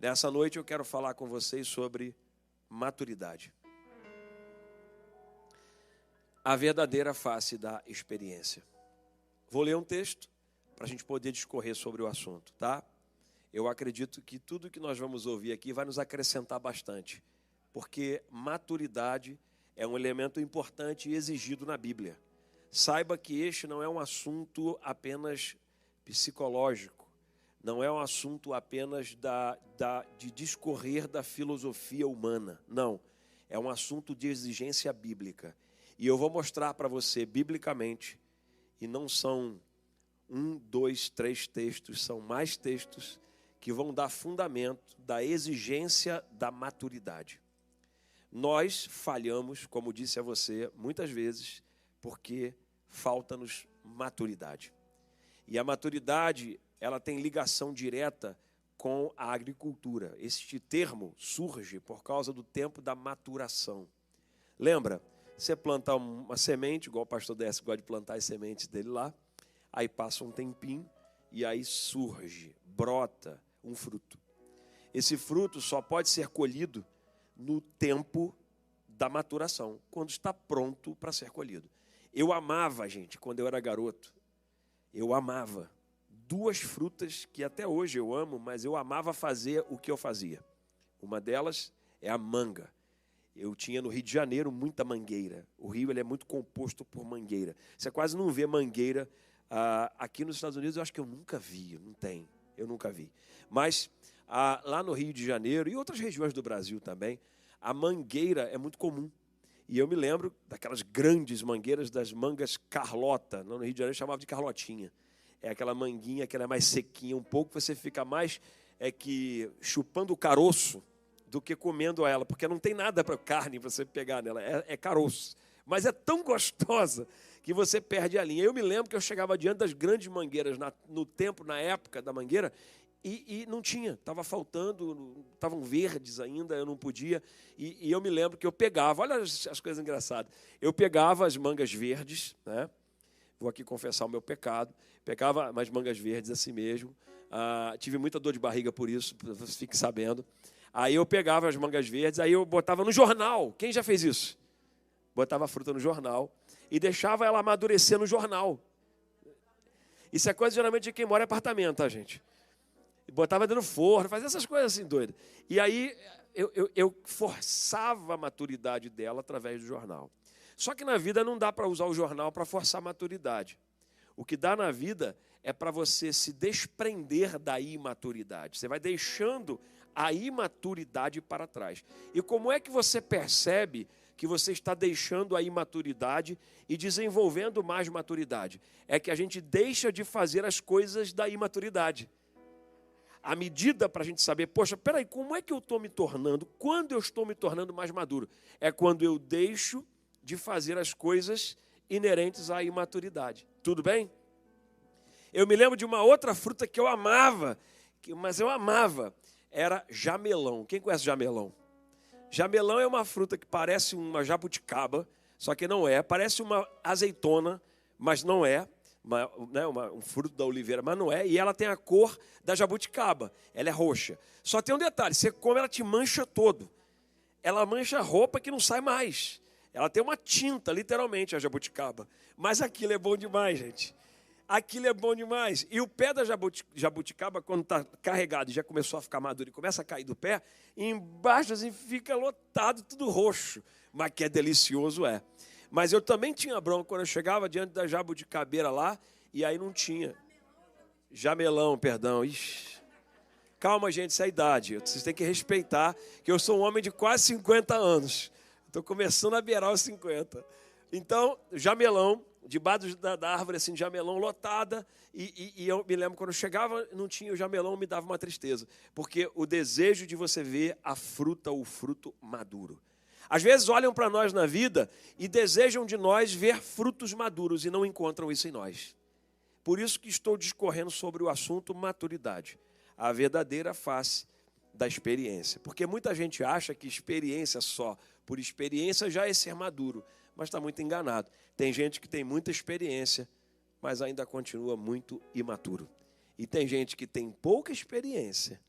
Nessa noite eu quero falar com vocês sobre maturidade. A verdadeira face da experiência. Vou ler um texto para a gente poder discorrer sobre o assunto, tá? Eu acredito que tudo que nós vamos ouvir aqui vai nos acrescentar bastante, porque maturidade é um elemento importante e exigido na Bíblia. Saiba que este não é um assunto apenas psicológico, não é um assunto apenas de discorrer da filosofia humana, não. É um assunto de exigência bíblica. E eu vou mostrar para você biblicamente, e não são 1, 2, 3 textos, são mais textos que vão dar fundamento da exigência da maturidade. Nós falhamos, como disse a você, muitas vezes, porque falta-nos maturidade. E a maturidade, ela tem ligação direta com a agricultura. Este termo surge por causa do tempo da maturação. Lembra? Você planta uma semente, igual o pastor Décio gosta de plantar as sementes dele lá, aí passa um tempinho e aí surge, brota um fruto. Esse fruto só pode ser colhido no tempo da maturação, quando está pronto para ser colhido. Eu amava, gente, quando eu era garoto, eu amava 2 frutas que até hoje eu amo, mas eu amava fazer o que eu fazia. Uma delas é a manga. Eu tinha no Rio de Janeiro muita mangueira. O Rio ele é muito composto por mangueira. Você quase não vê mangueira aqui nos Estados Unidos. Eu acho que eu nunca vi, não tem. Eu nunca vi. Mas lá no Rio de Janeiro e outras regiões do Brasil também, a mangueira é muito comum. E eu me lembro daquelas grandes mangueiras, das mangas Carlota. No Rio de Janeiro chamava de Carlotinha. É aquela manguinha que ela é mais sequinha um pouco, você fica mais que chupando o caroço do que comendo ela, porque não tem nada para carne para você pegar nela, é caroço. Mas é tão gostosa que você perde a linha. Eu me lembro que eu chegava diante das grandes mangueiras na época da mangueira, e não tinha, estava faltando, estavam verdes ainda, eu não podia. E eu me lembro que eu pegava, olha as coisas engraçadas, eu pegava as mangas verdes, né? Vou aqui confessar o meu pecado, pegava as mangas verdes assim mesmo, tive muita dor de barriga por isso, você fique sabendo. Aí eu pegava as mangas verdes, aí eu botava no jornal. Quem já fez isso? Botava a fruta no jornal e deixava ela amadurecer no jornal. Isso é coisa geralmente de quem mora em apartamento, tá, gente? Botava dentro do forno, fazia essas coisas assim doidas. E aí eu forçava a maturidade dela através do jornal. Só que na vida não dá para usar o jornal para forçar a maturidade. O que dá na vida é para você se desprender da imaturidade. Você vai deixando a imaturidade para trás. E como é que você percebe que você está deixando a imaturidade e desenvolvendo mais maturidade? É que a gente deixa de fazer as coisas da imaturidade. A medida para a gente saber, poxa, peraí, como é que eu estou me tornando? Quando eu estou me tornando mais maduro? É quando eu deixo de fazer as coisas inerentes à imaturidade. Tudo bem? Eu me lembro de uma outra fruta que eu amava, mas eu amava, era jamelão. Quem conhece jamelão? Jamelão é uma fruta que parece uma jabuticaba, só que não é. Parece uma azeitona, mas não é. Um fruto da oliveira, mas não é. E ela tem a cor da jabuticaba. Ela é roxa. Só tem um detalhe, você come, ela te mancha todo. Ela mancha a roupa que não sai mais. Ela tem uma tinta, literalmente, a jabuticaba. Mas aquilo é bom demais, gente. Aquilo é bom demais. E o pé da jabuticaba, quando está carregado e já começou a ficar maduro e começa a cair do pé, embaixo assim, fica lotado, tudo roxo. Mas que é delicioso, é. Mas eu também tinha bronca quando eu chegava diante da jabuticabeira lá, e aí não tinha. Jamelão, perdão. Ixi. Calma, gente, isso é a idade. Vocês têm que respeitar que eu sou um homem de quase 50 anos. Estou começando a beirar os 50. Então, jamelão, debaixo da árvore assim, de jamelão lotada, e eu me lembro quando eu chegava, não tinha o jamelão, me dava uma tristeza, porque o desejo de você ver a fruta, o fruto maduro. Às vezes olham para nós na vida e desejam de nós ver frutos maduros e não encontram isso em nós. Por isso que estou discorrendo sobre o assunto maturidade, a verdadeira face da experiência. Porque muita gente acha que experiência só por experiência já é ser maduro, mas está muito enganado. Tem gente que tem muita experiência, mas ainda continua muito imaturo. E tem gente que tem pouca experiência,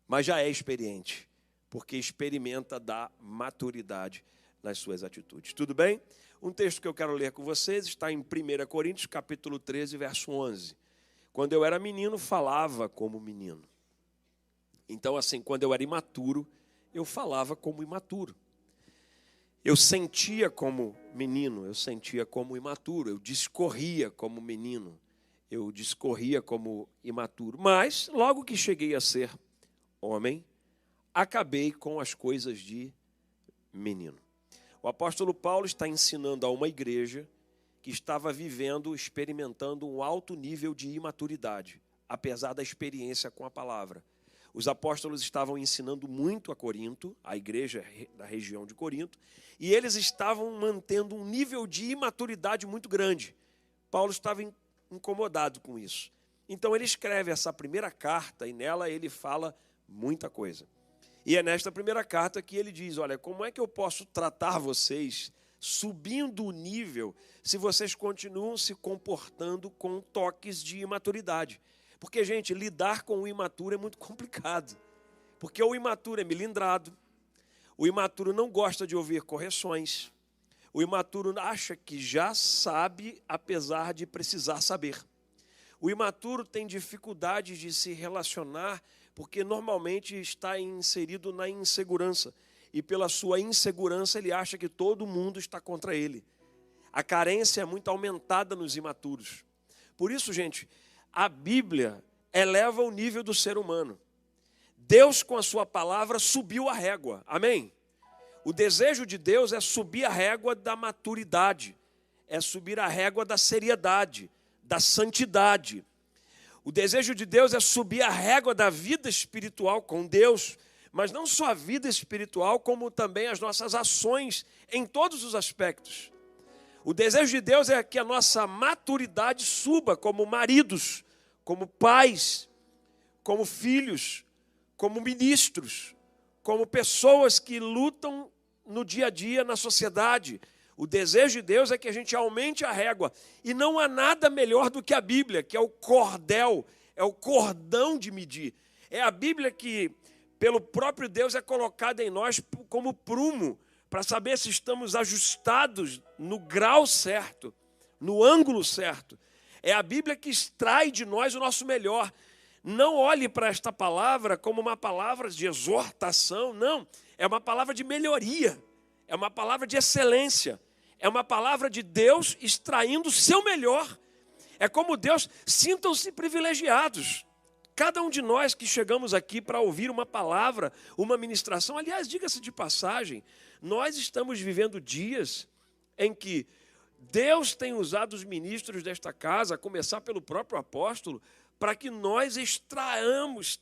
mas já é experiente, porque experimenta da maturidade nas suas atitudes. Tudo bem? Um texto que eu quero ler com vocês está em 1 Coríntios, capítulo 13, verso 11. Quando eu era menino, falava como menino. Então, assim, quando eu era imaturo, eu falava como imaturo. Eu sentia como menino, eu sentia como imaturo. Eu discorria como menino, eu discorria como imaturo. Mas, logo que cheguei a ser homem, acabei com as coisas de menino. O apóstolo Paulo está ensinando a uma igreja que estava vivendo, experimentando um alto nível de imaturidade, apesar da experiência com a palavra. Os apóstolos estavam ensinando muito a Corinto, a igreja da região de Corinto, e eles estavam mantendo um nível de imaturidade muito grande. Paulo estava incomodado com isso. Então ele escreve essa primeira carta e nela ele fala muita coisa. E é nesta primeira carta que ele diz, olha, como é que eu posso tratar vocês subindo o nível se vocês continuam se comportando com toques de imaturidade? Porque, gente, lidar com o imaturo é muito complicado. Porque o imaturo é melindrado, o imaturo não gosta de ouvir correções, o imaturo acha que já sabe, apesar de precisar saber. O imaturo tem dificuldade de se relacionar, porque normalmente está inserido na insegurança. E pela sua insegurança ele acha que todo mundo está contra ele. A carência é muito aumentada nos imaturos. Por isso, gente, a Bíblia eleva o nível do ser humano. Deus, com a sua palavra, subiu a régua. Amém? O desejo de Deus é subir a régua da maturidade. É subir a régua da seriedade, da santidade. O desejo de Deus é subir a régua da vida espiritual com Deus, mas não só a vida espiritual, como também as nossas ações em todos os aspectos. O desejo de Deus é que a nossa maturidade suba como maridos, como pais, como filhos, como ministros, como pessoas que lutam no dia a dia na sociedade. O desejo de Deus é que a gente aumente a régua. E não há nada melhor do que a Bíblia, que é o cordel, é o cordão de medir. É a Bíblia que, pelo próprio Deus, é colocada em nós como prumo, para saber se estamos ajustados no grau certo, no ângulo certo. É a Bíblia que extrai de nós o nosso melhor. Não olhe para esta palavra como uma palavra de exortação, não. É uma palavra de melhoria. É uma palavra de excelência. É uma palavra de Deus extraindo o seu melhor. É como Deus, sintam-se privilegiados. Cada um de nós que chegamos aqui para ouvir uma palavra, uma ministração, aliás, diga-se de passagem, nós estamos vivendo dias em que Deus tem usado os ministros desta casa, a começar pelo próprio apóstolo, para que nós extraiamos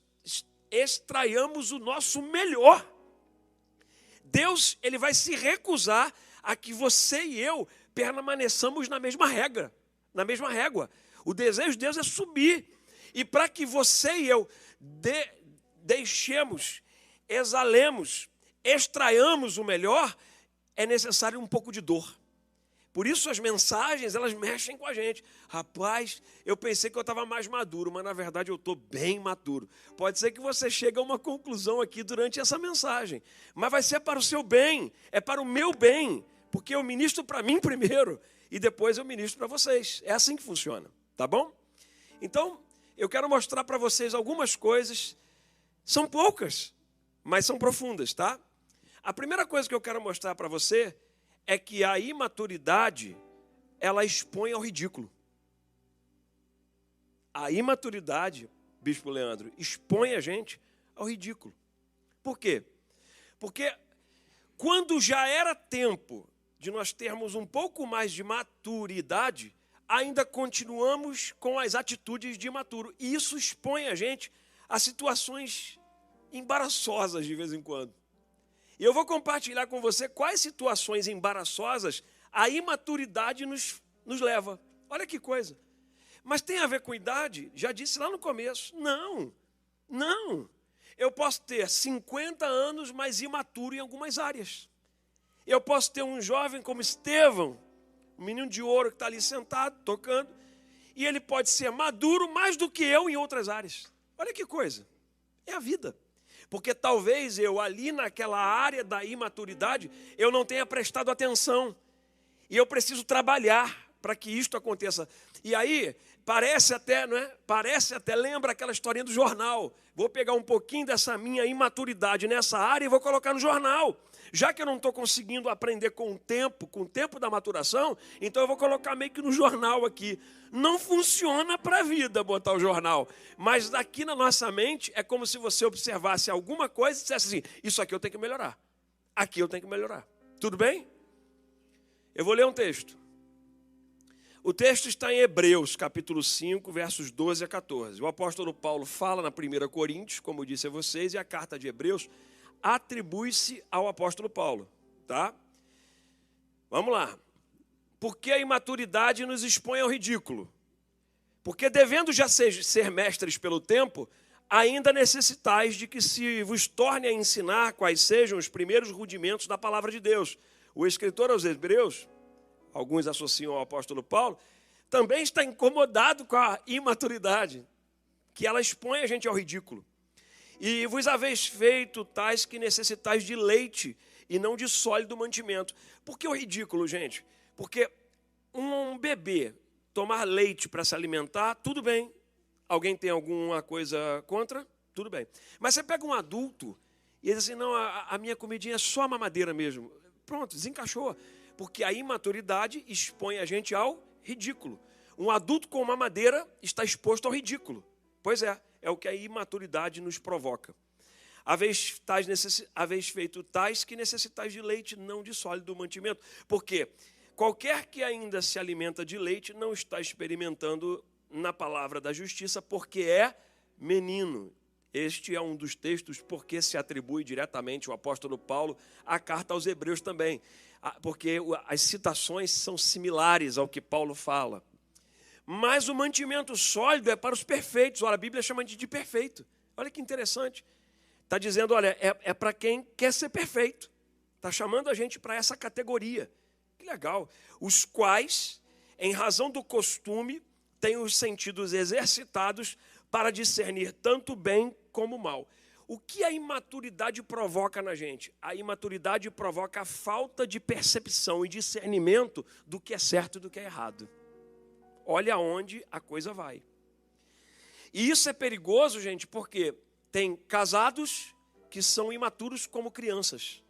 o nosso melhor. Deus, ele vai se recusar a que você e eu permaneçamos na mesma regra, na mesma régua. O desejo de Deus é subir. E para que você e eu deixemos, exalemos, extraiamos o melhor, é necessário um pouco de dor. Por isso as mensagens, elas mexem com a gente. Rapaz, eu pensei que eu estava mais maduro, mas na verdade eu estou bem maduro. Pode ser que você chegue a uma conclusão aqui durante essa mensagem. Mas vai ser para o seu bem, é para o meu bem. Porque eu ministro para mim primeiro e depois eu ministro para vocês. É assim que funciona, tá bom? Então, eu quero mostrar para vocês algumas coisas. São poucas, mas são profundas, tá? A primeira coisa que eu quero mostrar para você é que a imaturidade, ela expõe ao ridículo. A imaturidade, Bispo Leandro, expõe a gente ao ridículo. Por quê? Porque quando já era tempo de nós termos um pouco mais de maturidade, ainda continuamos com as atitudes de imaturo. E isso expõe a gente a situações embaraçosas de vez em quando. E eu vou compartilhar com você quais situações embaraçosas a imaturidade nos leva. Olha que coisa. Mas tem a ver com idade? Já disse lá no começo. Não. Eu posso ter 50 anos, mas imaturo em algumas áreas. Eu posso ter um jovem como Estevão, um menino de ouro que está ali sentado, tocando, e ele pode ser maduro mais do que eu em outras áreas. Olha que coisa. É a vida. Porque talvez eu, ali naquela área da imaturidade, eu não tenha prestado atenção. E eu preciso trabalhar para que isto aconteça. E aí, parece até, não é? Parece até, lembra aquela historinha do jornal. Vou pegar um pouquinho dessa minha imaturidade nessa área e vou colocar no jornal. Já que eu não estou conseguindo aprender com o tempo da maturação, então eu vou colocar meio que no jornal aqui. Não funciona para a vida botar o jornal. Mas daqui na nossa mente é como se você observasse alguma coisa e dissesse assim, isso aqui eu tenho que melhorar. Aqui eu tenho que melhorar. Tudo bem? Eu vou ler um texto. O texto está em Hebreus, capítulo 5, versos 12 a 14. O apóstolo Paulo fala na 1 Coríntios, como eu disse a vocês, e a carta de Hebreus atribui-se ao apóstolo Paulo. Tá? Vamos lá. Porque a imaturidade nos expõe ao ridículo. Porque devendo já ser mestres pelo tempo, ainda necessitais de que se vos torne a ensinar quais sejam os primeiros rudimentos da palavra de Deus. O escritor aos Hebreus, alguns associam ao apóstolo Paulo, também está incomodado com a imaturidade, que ela expõe a gente ao ridículo. E vos haveis feito tais que necessitais de leite e não de sólido mantimento. Por que o ridículo, gente? Porque um bebê tomar leite para se alimentar, tudo bem. Alguém tem alguma coisa contra? Tudo bem. Mas você pega um adulto e ele diz assim, não, a minha comidinha é só mamadeira mesmo. Pronto, desencaixou. Porque a imaturidade expõe a gente ao ridículo. Um adulto com mamadeira está exposto ao ridículo. Pois é o que a imaturidade nos provoca. Haveis feito tais que necessitais de leite, não de sólido mantimento. Porque qualquer que ainda se alimenta de leite não está experimentando na palavra da justiça, porque é menino. Este é um dos textos porque se atribui diretamente o apóstolo Paulo à carta aos Hebreus também. Porque as citações são similares ao que Paulo fala. Mas o mantimento sólido é para os perfeitos. Olha, a Bíblia chama de perfeito. Olha que interessante. Está dizendo, olha, é para quem quer ser perfeito. Está chamando a gente para essa categoria. Que legal. Os quais, em razão do costume, têm os sentidos exercitados para discernir tanto bem como mal. O que a imaturidade provoca na gente? A imaturidade provoca a falta de percepção e discernimento do que é certo e do que é errado. Olha aonde a coisa vai. E isso é perigoso, gente, porque tem casados que são imaturos como crianças.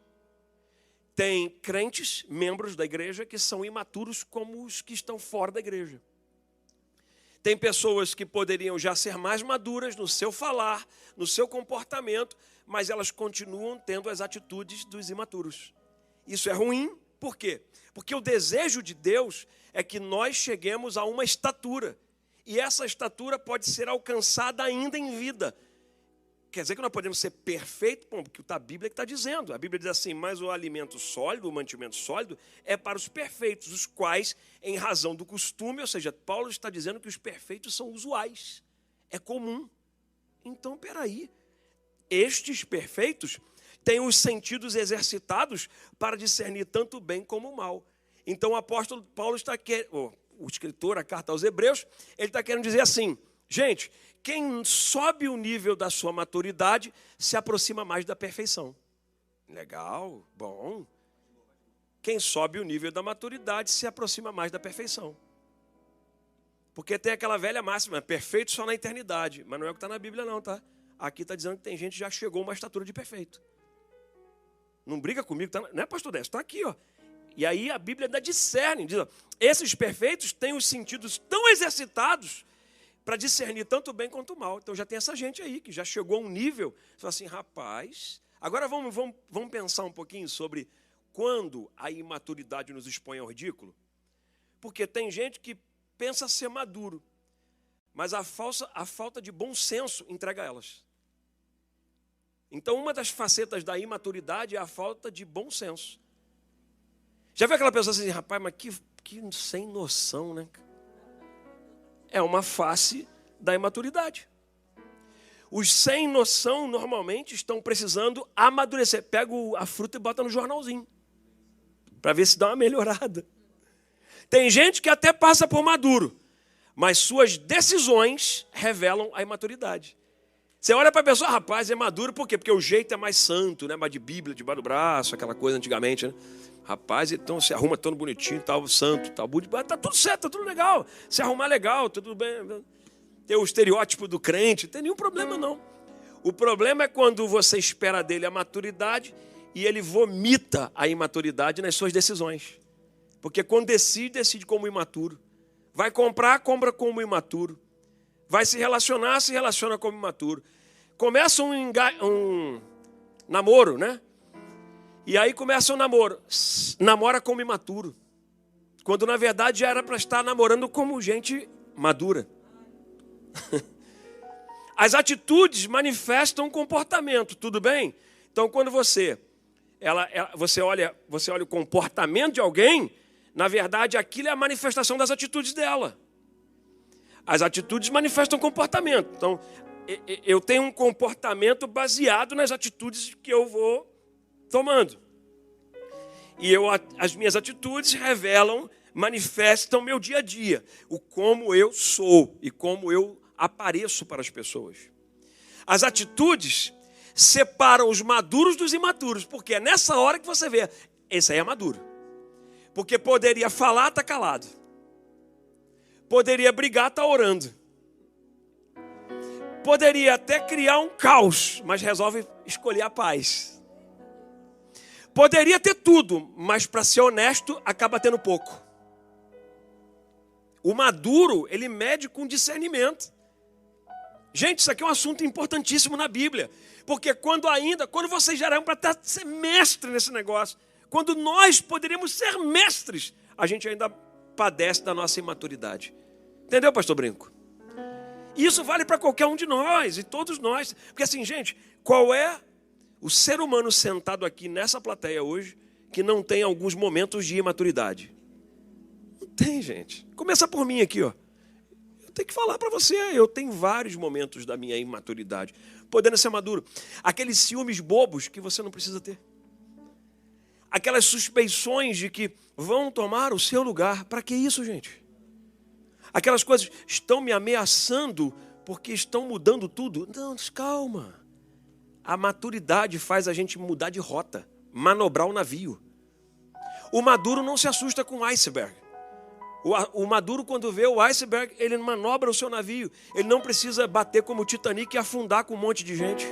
Tem crentes, membros da igreja, que são imaturos como os que estão fora da igreja. Tem pessoas que poderiam já ser mais maduras no seu falar, no seu comportamento, mas elas continuam tendo as atitudes dos imaturos. Isso é ruim, por quê? Porque o desejo de Deus é que nós cheguemos a uma estatura. E essa estatura pode ser alcançada ainda em vida. Quer dizer que nós podemos ser perfeitos? Bom, porque a Bíblia está dizendo. A Bíblia diz assim, mas o alimento sólido, o mantimento sólido, é para os perfeitos, os quais, em razão do costume, ou seja, Paulo está dizendo que os perfeitos são usuais. É comum. Então, peraí. Estes perfeitos têm os sentidos exercitados para discernir tanto o bem como o mal. Então, o apóstolo Paulo está querendo, o escritor, a carta aos Hebreus, ele está querendo dizer assim, gente, quem sobe o nível da sua maturidade se aproxima mais da perfeição. Legal, bom. Quem sobe o nível da maturidade se aproxima mais da perfeição. Porque tem aquela velha máxima, perfeito só na eternidade. Mas não é o que está na Bíblia não, tá? Aqui está dizendo que tem gente que já chegou a uma estatura de perfeito. Não briga comigo, tá? Não é, pastor Décio? Está aqui, ó. E aí a Bíblia ainda discerne, diz, ó, esses perfeitos têm os sentidos tão exercitados para discernir tanto o bem quanto o mal. Então já tem essa gente aí que já chegou a um nível, fala assim, rapaz, agora vamos pensar um pouquinho sobre quando a imaturidade nos expõe ao ridículo. Porque tem gente que pensa ser maduro, mas a falta de bom senso entrega elas. Então uma das facetas da imaturidade é a falta de bom senso. Já viu aquela pessoa assim, rapaz, mas que sem noção, né? É uma face da imaturidade. Os sem noção, normalmente, estão precisando amadurecer. Pega a fruta e bota no jornalzinho, para ver se dá uma melhorada. Tem gente que até passa por maduro, mas suas decisões revelam a imaturidade. Você olha para a pessoa, rapaz, é maduro, por quê? Porque o jeito é mais santo, né? Mais de Bíblia, debaixo do braço, aquela coisa antigamente, né? Rapaz, então se arruma todo bonitinho, tal, santo, tal, tá tudo certo, tá tudo legal. Se arrumar legal, tudo bem. Tem o estereótipo do crente, não tem nenhum problema não. O problema é quando você espera dele a maturidade e ele vomita a imaturidade nas suas decisões. Porque quando decide como imaturo. Vai compra como imaturo. Vai se relaciona como imaturo. Começa um namoro, né? E aí começa um namoro. Namora como imaturo. Quando na verdade já era para estar namorando como gente madura. As atitudes manifestam comportamento, tudo bem? Então quando você olha o comportamento de alguém, na verdade aquilo é a manifestação das atitudes dela. As atitudes manifestam comportamento. Então, eu tenho um comportamento baseado nas atitudes que eu vou tomando. E as minhas atitudes manifestam meu dia a dia. O como eu sou e como eu apareço para as pessoas. As atitudes separam os maduros dos imaturos. Porque é nessa hora que você vê, esse aí é maduro. Porque poderia falar, está calado. Poderia brigar, está orando. Poderia até criar um caos, mas resolve escolher a paz. Poderia ter tudo, mas para ser honesto, acaba tendo pouco. O maduro, ele mede com discernimento. Gente, isso aqui é um assunto importantíssimo na Bíblia. Porque quando vocês já eram para ser mestre nesse negócio, quando nós poderíamos ser mestres, a gente ainda padece da nossa imaturidade. Entendeu, pastor Brinco? Isso vale para qualquer um de nós e todos nós. Porque assim, gente, qual é o ser humano sentado aqui nessa plateia hoje que não tem alguns momentos de imaturidade? Não tem, gente. Começa por mim aqui, ó. Eu tenho que falar para você, eu tenho vários momentos da minha imaturidade. Podendo ser maduro. Aqueles ciúmes bobos que você não precisa ter. Aquelas suspeições de que vão tomar o seu lugar. Para que isso, gente? Aquelas coisas estão me ameaçando porque estão mudando tudo. Não, calma. A maturidade faz a gente mudar de rota, manobrar o navio. O maduro não se assusta com o iceberg. O maduro, quando vê o iceberg, ele manobra o seu navio. Ele não precisa bater como o Titanic e afundar com um monte de gente.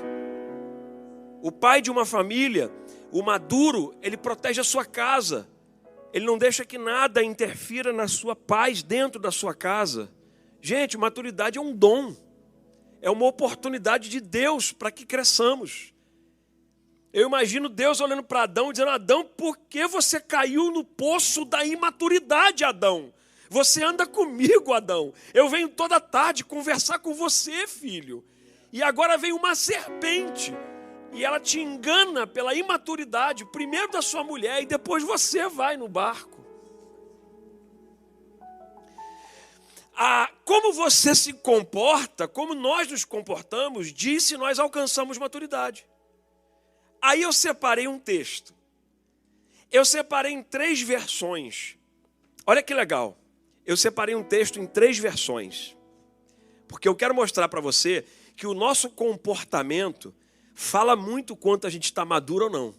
O pai de uma família, o maduro, ele protege a sua casa. Ele não deixa que nada interfira na sua paz dentro da sua casa. Gente, maturidade é um dom. É uma oportunidade de Deus para que cresçamos. Eu imagino Deus olhando para Adão e dizendo, Adão, por que você caiu no poço da imaturidade, Adão? Você anda comigo, Adão. Eu venho toda tarde conversar com você, filho. E agora vem uma serpente. E ela te engana pela imaturidade, primeiro da sua mulher, e depois você vai no barco. Como você se comporta, como nós nos comportamos, diz se nós alcançamos maturidade. Aí eu separei um texto. Eu separei em 3 versões. Olha que legal. Eu separei um texto em 3 versões. Porque eu quero mostrar para você que o nosso comportamento fala muito quanto a gente está maduro ou não.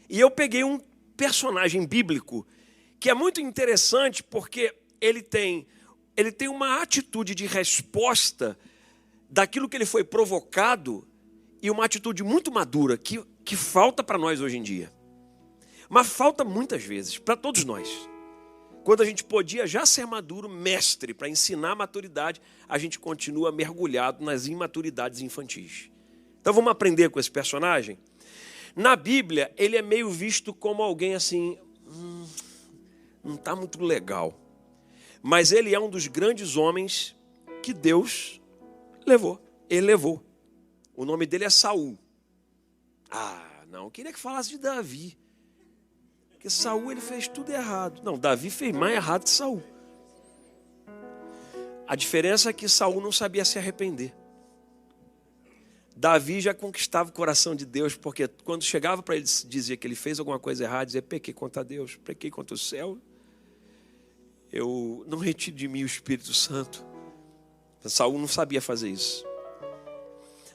E eu peguei um personagem bíblico que é muito interessante porque ele tem uma atitude de resposta daquilo que ele foi provocado e uma atitude muito madura que falta para nós hoje em dia. Mas falta muitas vezes, para todos nós. Quando a gente podia já ser maduro, mestre, para ensinar a maturidade, a gente continua mergulhado nas imaturidades infantis. Então vamos aprender com esse personagem? Na Bíblia, ele é meio visto como alguém assim, não está muito legal. Mas ele é um dos grandes homens que Deus levou. Ele levou. O nome dele é Saul. Não, eu queria que falasse de Davi. Porque Saul ele fez tudo errado. Não, Davi fez mais errado que Saul. A diferença é que Saul não sabia se arrepender. Davi já conquistava o coração de Deus, porque quando chegava para ele dizer que ele fez alguma coisa errada, dizia, pequei contra Deus, pequei contra o céu, eu não retiro de mim o Espírito Santo. Saul não sabia fazer isso.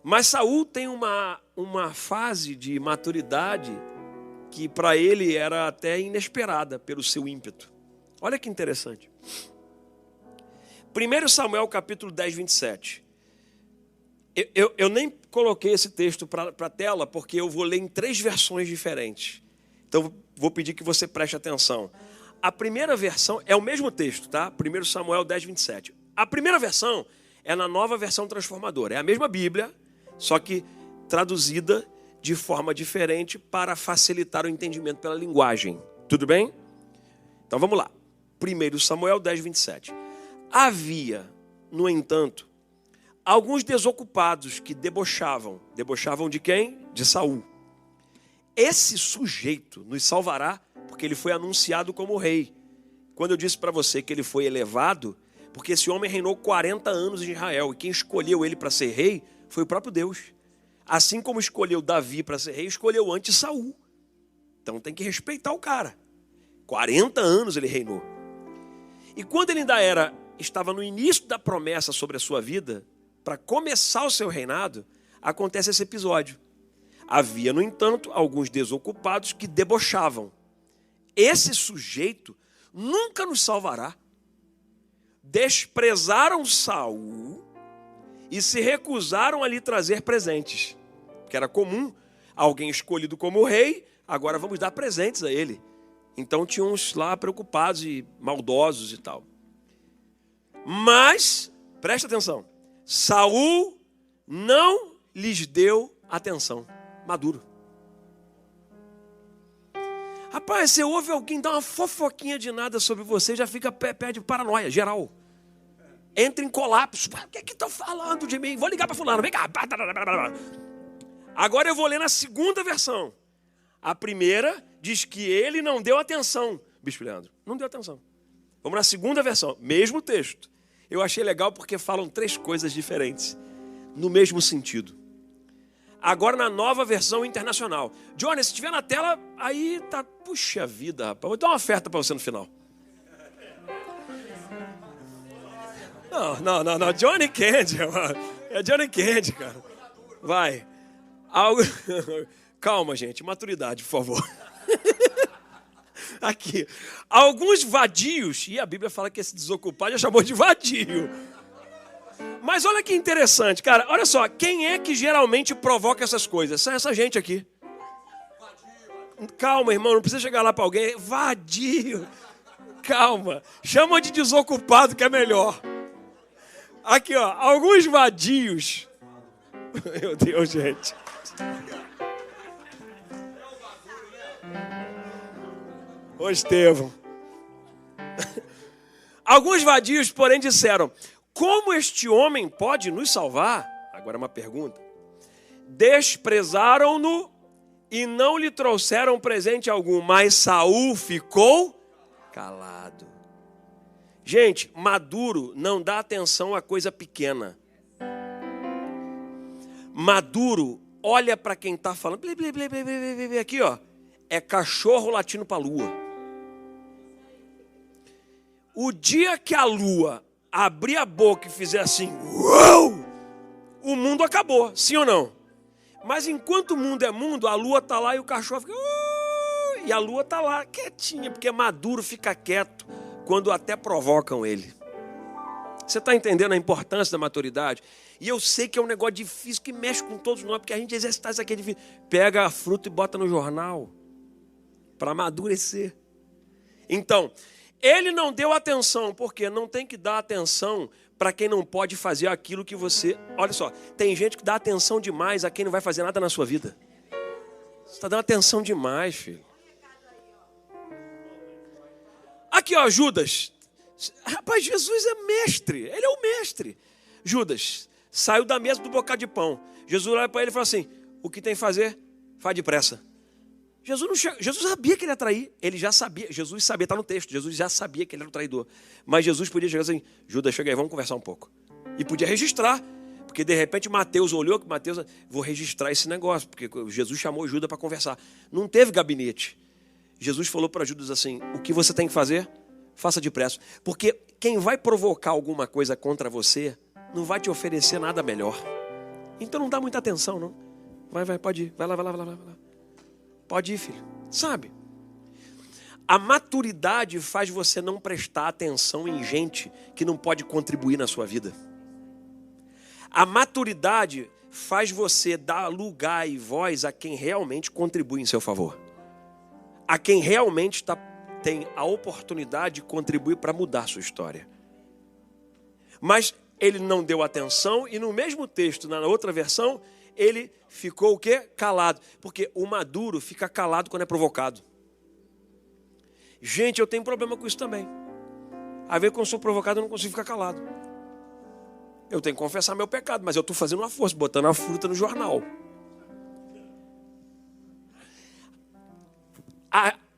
Mas Saul tem uma fase de maturidade que para ele era até inesperada pelo seu ímpeto. Olha que interessante. 1 Samuel capítulo 10, 27. Eu nem coloquei esse texto para a tela porque eu vou ler em 3 versões diferentes. Então vou pedir que você preste atenção. A primeira versão é o mesmo texto, tá? 1 Samuel 10, 27. A primeira versão é na Nova Versão Transformadora. É a mesma Bíblia, só que traduzida de forma diferente para facilitar o entendimento pela linguagem. Tudo bem? Então vamos lá. 1 Samuel 10, 27. Havia, no entanto, alguns desocupados que debochavam. Debochavam de quem? De Saul. Esse sujeito nos salvará porque ele foi anunciado como rei. Quando eu disse para você que ele foi elevado, porque esse homem reinou 40 anos em Israel e quem escolheu ele para ser rei foi o próprio Deus. Assim como escolheu Davi para ser rei, escolheu antes Saul. Então tem que respeitar o cara. 40 anos ele reinou. E quando ele ainda estava no início da promessa sobre a sua vida, para começar o seu reinado, acontece esse episódio. Havia, no entanto, alguns desocupados que debochavam. Esse sujeito nunca nos salvará. Desprezaram Saul e se recusaram a lhe trazer presentes. Porque era comum, alguém escolhido como rei, agora vamos dar presentes a ele. Então tinham uns lá preocupados e maldosos e tal. Mas, presta atenção, Saul não lhes deu atenção. Maduro. Rapaz, você ouve alguém dar uma fofoquinha de nada sobre você, já fica pé de paranoia, geral. Entra em colapso. O que estão falando de mim? Vou ligar para fulano, vem cá. Agora eu vou ler na segunda versão. A primeira diz que ele não deu atenção. Bispo Leandro, não deu atenção. Vamos na segunda versão, mesmo texto. Eu achei legal porque falam 3 coisas diferentes, no mesmo sentido. Agora na Nova Versão Internacional. Johnny, se estiver na tela, aí tá... Puxa vida, rapaz. Vou dar uma oferta para você no final. Não. Johnny Candy, mano. É Johnny Candy, cara. Vai. Calma, gente. Maturidade, por favor. Aqui. Alguns vadios. E a Bíblia fala que esse desocupado já chamou de vadio. Mas olha que interessante, cara. Olha só. Quem é que geralmente provoca essas coisas? Essa gente aqui. Calma, irmão. Não precisa chegar lá para alguém. Vadio. Calma. Chama de desocupado que é melhor. Aqui, ó, alguns vadios. Meu Deus, gente. Ô, Estevão. Alguns vadios, porém, disseram: como este homem pode nos salvar? Agora uma pergunta. Desprezaram-no e não lhe trouxeram presente algum, mas Saul ficou calado. Gente, maduro não dá atenção a coisa pequena. Maduro olha para quem está falando. Aqui, ó. É cachorro latindo para a lua. O dia que a lua abrir a boca e fizer assim, uou, o mundo acabou, sim ou não? Mas enquanto o mundo é mundo, a lua está lá e o cachorro fica... E a lua está lá quietinha, porque maduro fica quieto quando até provocam ele. Você está entendendo a importância da maturidade? E eu sei que é um negócio difícil, que mexe com todos nós, porque a gente exercitar isso aqui é difícil. Pega a fruta e bota no jornal, para amadurecer. Então, ele não deu atenção, porque não tem que dar atenção para quem não pode fazer aquilo que você... Olha só, tem gente que dá atenção demais a quem não vai fazer nada na sua vida. Você está dando atenção demais, filho. Aqui, ó, Judas. Rapaz, Jesus é mestre. Ele é o mestre. Judas saiu da mesa do bocado de pão. Jesus olha para ele e fala assim: o que tem que fazer? Faz depressa. Jesus sabia que ele ia trair. Ele já sabia. Jesus sabia, está no texto. Jesus já sabia que ele era um traidor. Mas Jesus podia chegar assim: Judas, chega aí, vamos conversar um pouco. E podia registrar. Porque de repente Mateus olhou que Mateus... Vou registrar esse negócio. Porque Jesus chamou Judas para conversar. Não teve gabinete. Jesus falou para Judas assim: o que você tem que fazer? Faça depressa. Porque quem vai provocar alguma coisa contra você não vai te oferecer nada melhor. Então não dá muita atenção, não. Vai, pode ir. Vai lá. Pode ir, filho. Sabe? A maturidade faz você não prestar atenção em gente que não pode contribuir na sua vida. A maturidade faz você dar lugar e voz a quem realmente contribui em seu favor. A quem realmente tem a oportunidade de contribuir para mudar a sua história. Mas ele não deu atenção e no mesmo texto, na outra versão, ele ficou o quê? Calado. Porque o maduro fica calado quando é provocado. Gente, eu tenho problema com isso também. Às vezes quando eu sou provocado eu não consigo ficar calado. Eu tenho que confessar meu pecado, mas eu estou fazendo uma força, botando a fruta no jornal.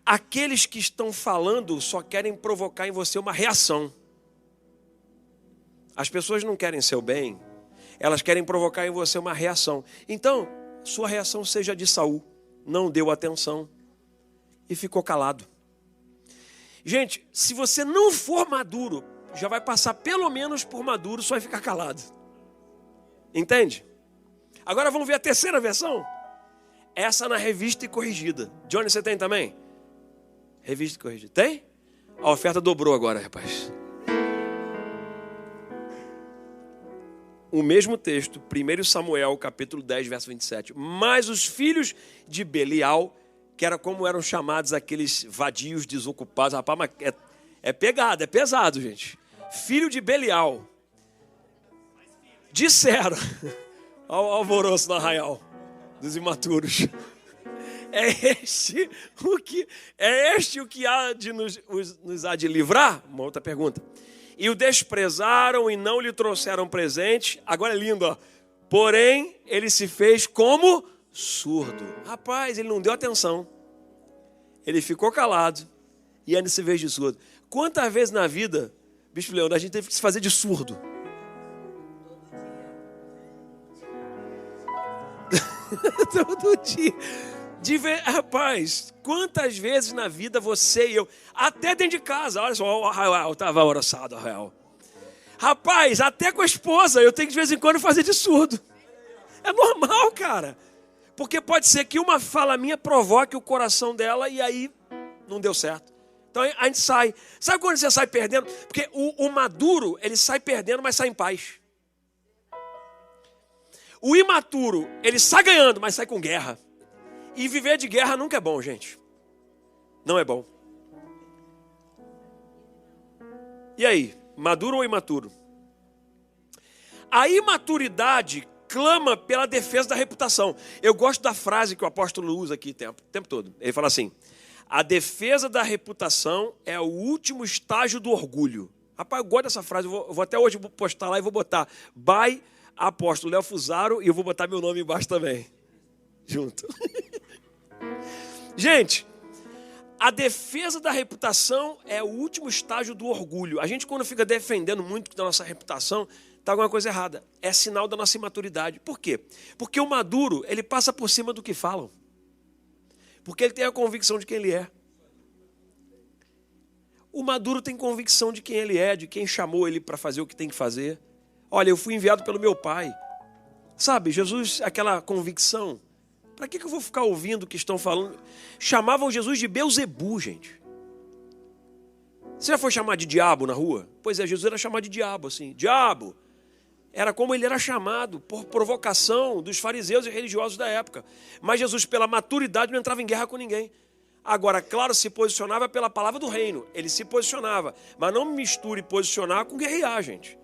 Aqueles que estão falando só querem provocar em você uma reação. As pessoas não querem seu bem, elas querem provocar em você uma reação. Então, sua reação seja de Saul. Não deu atenção e ficou calado. Gente, se você não for maduro, já vai passar pelo menos por maduro, só vai ficar calado. Entende? Agora vamos ver a terceira versão. Essa na revista e corrigida. Johnny, você tem também? Revista e corrigida. Tem? A oferta dobrou agora, rapaz. O mesmo texto, 1 Samuel, capítulo 10, verso 27. Mas os filhos de Belial, que era como eram chamados aqueles vadios desocupados. Rapaz, mas é pegado, é pesado, gente. Filho de Belial. Disseram. Olha o alvoroço no arraial dos imaturos. É este o que há de nos há de livrar? Uma outra pergunta. E o desprezaram e não lhe trouxeram presente. Agora é lindo, ó. Porém, ele se fez como surdo. Rapaz, ele não deu atenção. Ele ficou calado e ainda se fez de surdo. Quantas vezes na vida, Bispo Leandro, a gente teve que se fazer de surdo? Todo dia. Rapaz, quantas vezes na vida você e eu, até dentro de casa, olha só, o arraial estava oroçado, o arraial. Rapaz, até com a esposa, eu tenho que de vez em quando fazer de surdo. É normal, cara. Porque pode ser que uma fala minha provoque o coração dela e aí não deu certo. Então a gente sai. Sabe quando você sai perdendo? Porque o maduro, ele sai perdendo, mas sai em paz. O imaturo, ele sai ganhando, mas sai com guerra. E viver de guerra nunca é bom, gente. Não é bom. E aí, maduro ou imaturo? A imaturidade clama pela defesa da reputação. Eu gosto da frase que o apóstolo usa aqui o tempo todo. Ele fala assim: a defesa da reputação é o último estágio do orgulho. Rapaz, eu gosto dessa frase. Eu vou até hoje postar lá e vou botar by apóstolo Léo Fusaro e eu vou botar meu nome embaixo também. Junto. Gente, a defesa da reputação é o último estágio do orgulho. A gente, quando fica defendendo muito da nossa reputação, está alguma coisa errada. É sinal da nossa imaturidade. Por quê? Porque o maduro, ele passa por cima do que falam. Porque ele tem a convicção de quem ele é. O maduro tem convicção de quem ele é, de quem chamou ele para fazer o que tem que fazer. Olha, eu fui enviado pelo meu pai. Sabe, Jesus, aquela convicção. Para que eu vou ficar ouvindo o que estão falando? Chamavam Jesus de Beuzebu, gente. Você já foi chamado de diabo na rua? Pois é, Jesus era chamado de diabo, assim. Diabo. Era como ele era chamado, por provocação dos fariseus e religiosos da época. Mas Jesus, pela maturidade, não entrava em guerra com ninguém. Agora, claro, se posicionava pela palavra do reino. Ele se posicionava. Mas não misture posicionar com guerrear, gente.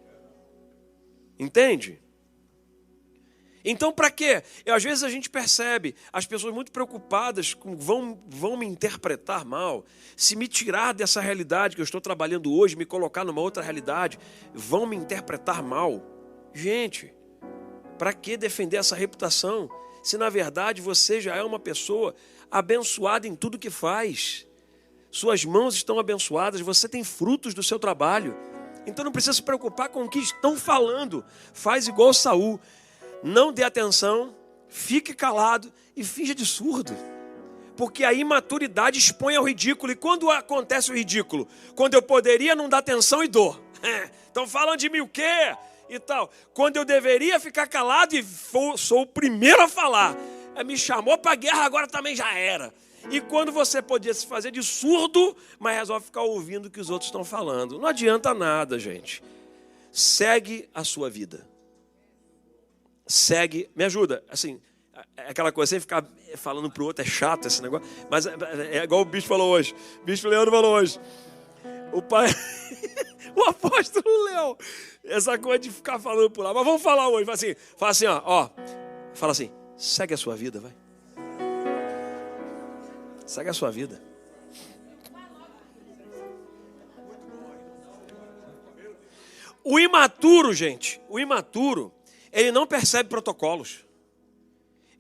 Entende? Então, para quê? Às vezes a gente percebe as pessoas muito preocupadas com vão me interpretar mal. Se me tirar dessa realidade que eu estou trabalhando hoje, me colocar numa outra realidade, vão me interpretar mal. Gente, para que defender essa reputação? Se na verdade você já é uma pessoa abençoada em tudo que faz. Suas mãos estão abençoadas, você tem frutos do seu trabalho. Então não precisa se preocupar com o que estão falando. Faz igual Saul. Não dê atenção, fique calado e finja de surdo. Porque a imaturidade expõe ao ridículo. E quando acontece o ridículo? Quando eu poderia não dar atenção e dor. Estão falando de mim o quê? e tal. Quando eu deveria ficar calado e sou o primeiro a falar. Me chamou para a guerra, agora também já era. E quando você podia se fazer de surdo, mas resolve ficar ouvindo o que os outros estão falando. Não adianta nada, gente. Segue a sua vida. Segue, me ajuda, assim, é aquela coisa, sem ficar falando pro outro, é chato esse negócio, mas é igual o bispo falou hoje, o bispo Leandro falou hoje, o pai, o apóstolo Leão, essa coisa de ficar falando por lá, mas vamos falar hoje, fala assim, fala assim, segue a sua vida, vai, segue a sua vida. O imaturo, gente, ele não percebe protocolos.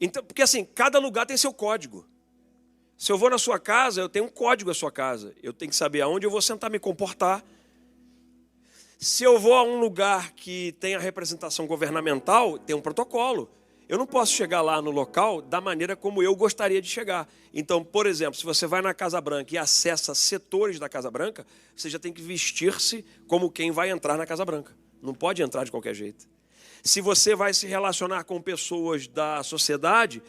Então, porque assim, cada lugar tem seu código. Se eu vou na sua casa, eu tenho um código da sua casa. Eu tenho que saber aonde eu vou sentar, me comportar. Se eu vou a um lugar que tem a representação governamental, tem um protocolo. Eu não posso chegar lá no local da maneira como eu gostaria de chegar. Então, por exemplo, se você vai na Casa Branca e acessa setores da Casa Branca, você já tem que vestir-se como quem vai entrar na Casa Branca. Não pode entrar de qualquer jeito. Se você vai se relacionar com pessoas da sociedade,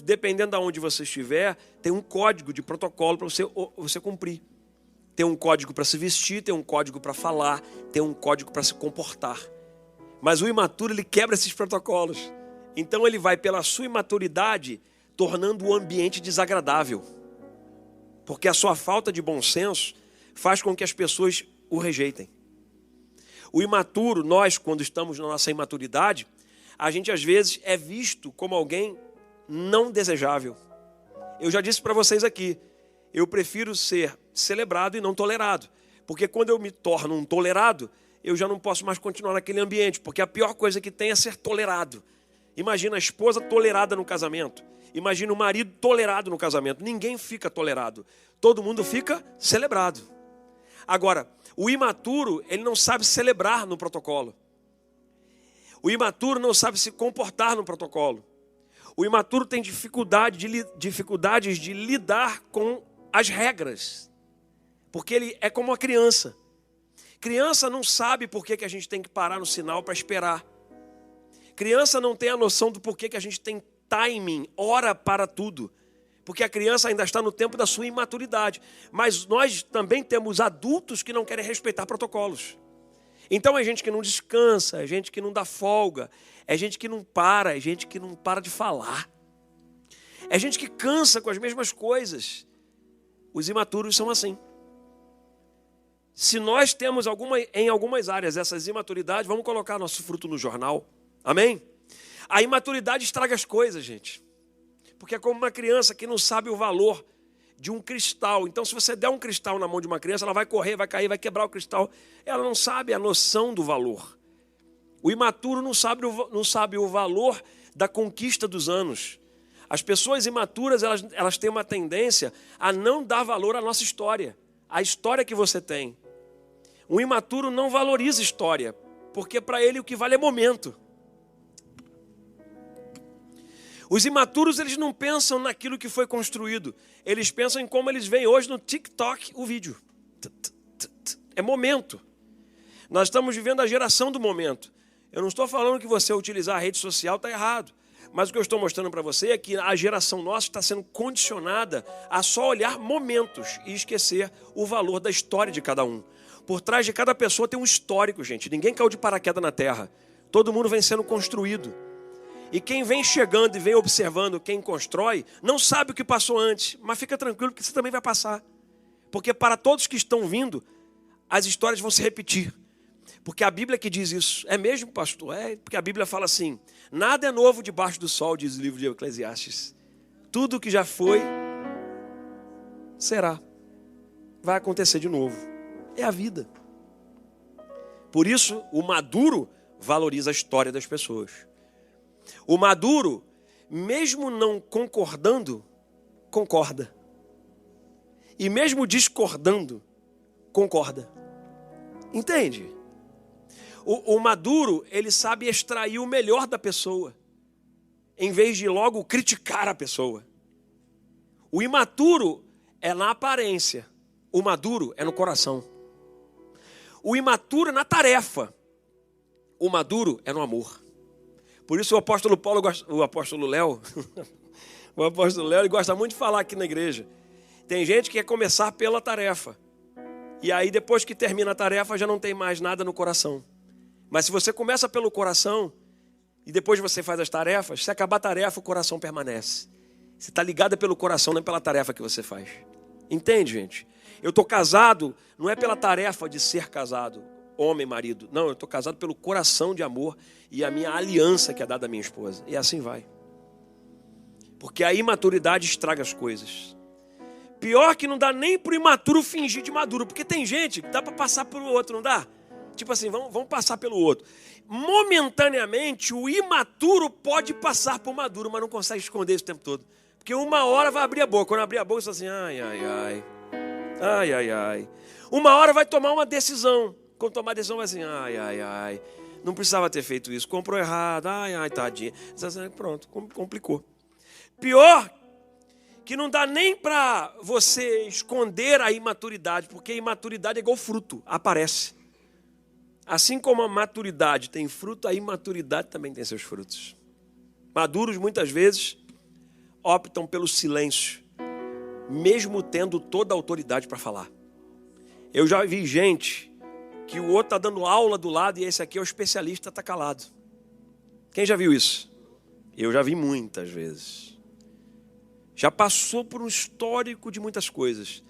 dependendo de onde você estiver, tem um código de protocolo para você cumprir. Tem um código para se vestir, tem um código para falar, tem um código para se comportar. Mas o imaturo, ele quebra esses protocolos. Então ele vai, pela sua imaturidade, tornando o ambiente desagradável. Porque a sua falta de bom senso faz com que as pessoas o rejeitem. O imaturo, nós, quando estamos na nossa imaturidade, a gente às vezes é visto como alguém não desejável. Eu já disse para vocês aqui, eu prefiro ser celebrado e não tolerado. Porque quando eu me torno um tolerado, eu já não posso mais continuar naquele ambiente. Porque a pior coisa que tem é ser tolerado. Imagina a esposa tolerada no casamento. Imagina o marido tolerado no casamento. Ninguém fica tolerado. Todo mundo fica celebrado. Agora, o imaturo, ele não sabe celebrar no protocolo. O imaturo não sabe se comportar no protocolo. O imaturo tem dificuldades de lidar com as regras. Porque ele é como uma criança. Criança não sabe por que a gente tem que parar no sinal para esperar. Criança não tem a noção do porquê que a gente tem timing, hora para tudo. Porque a criança ainda está no tempo da sua imaturidade. Mas nós também temos adultos que não querem respeitar protocolos. Então é gente que não descansa, é gente que não dá folga, é gente que não para, é gente que não para de falar. É gente que cansa com as mesmas coisas. Os imaturos são assim. Se nós temos em algumas áreas essas imaturidades, vamos colocar nosso fruto no jornal. Amém? A imaturidade estraga as coisas, gente. Porque é como uma criança que não sabe o valor de um cristal. Então, se você der um cristal na mão de uma criança, ela vai correr, vai cair, vai quebrar o cristal. Ela não sabe a noção do valor. O imaturo não sabe o valor da conquista dos anos. As pessoas imaturas, elas têm uma tendência a não dar valor à nossa história. A história que você tem. O imaturo não valoriza história, porque para ele o que vale é momento. Os imaturos, eles não pensam naquilo que foi construído. Eles pensam em como eles veem hoje no TikTok o vídeo. É momento. Nós estamos vivendo a geração do momento. Eu não estou falando que você utilizar a rede social está errado. Mas o que eu estou mostrando para você é que a geração nossa está sendo condicionada a só olhar momentos e esquecer o valor da história de cada um. Por trás de cada pessoa tem um histórico, gente. Ninguém caiu de paraquedas na terra. Todo mundo vem sendo construído. E quem vem chegando e vem observando quem constrói, não sabe o que passou antes, mas fica tranquilo que você também vai passar. Porque para todos que estão vindo, as histórias vão se repetir. Porque a Bíblia que diz isso. É mesmo, pastor? É, porque a Bíblia fala assim, nada é novo debaixo do sol, diz o livro de Eclesiastes. Tudo que já foi, será. Vai acontecer de novo. É a vida. Por isso, o maduro valoriza a história das pessoas. O maduro, mesmo não concordando, concorda. E mesmo discordando, concorda. Entende? O maduro, ele sabe extrair o melhor da pessoa, em vez de logo criticar a pessoa. O imaturo é na aparência, o maduro é no coração. O imaturo é na tarefa, O maduro é no amor. Por isso o apóstolo Paulo, o apóstolo Léo, ele gosta muito de falar aqui na igreja. Tem gente que quer começar pela tarefa. E aí depois que termina a tarefa já não tem mais nada no coração. Mas se você começa pelo coração e depois você faz as tarefas, se acabar a tarefa o coração permanece. Você está ligado pelo coração, não é pela tarefa que você faz. Entende, gente? Eu estou casado, não é pela tarefa de ser casado, homem, marido. Não, eu estou casado pelo coração de amor e a minha aliança que é dada à minha esposa. E assim vai. Porque a imaturidade estraga as coisas. Pior que não dá nem para o imaturo fingir de maduro. Porque tem gente que dá para passar pelo outro, não dá? Tipo assim, vamos passar pelo outro. Momentaneamente, o imaturo pode passar por maduro, mas não consegue esconder isso o tempo todo. Porque uma hora vai abrir a boca. Quando abrir a boca, você fala assim, ai, ai, ai. Ai, ai, ai. Uma hora vai tomar uma decisão. Quando tomar a decisão vai assim, ai, ai, ai. Não precisava ter feito isso. Comprou errado. Ai, ai, tadinha. Pronto, complicou. Pior que não dá nem para você esconder a imaturidade, porque a imaturidade é igual fruto, aparece. Assim como a maturidade tem fruto, a imaturidade também tem seus frutos. Maduros, muitas vezes, optam pelo silêncio, mesmo tendo toda a autoridade para falar. Eu já vi gente que o outro está dando aula do lado e esse aqui é o especialista, está calado. Quem já viu isso? Eu já vi muitas vezes. Já passou por um histórico de muitas coisas.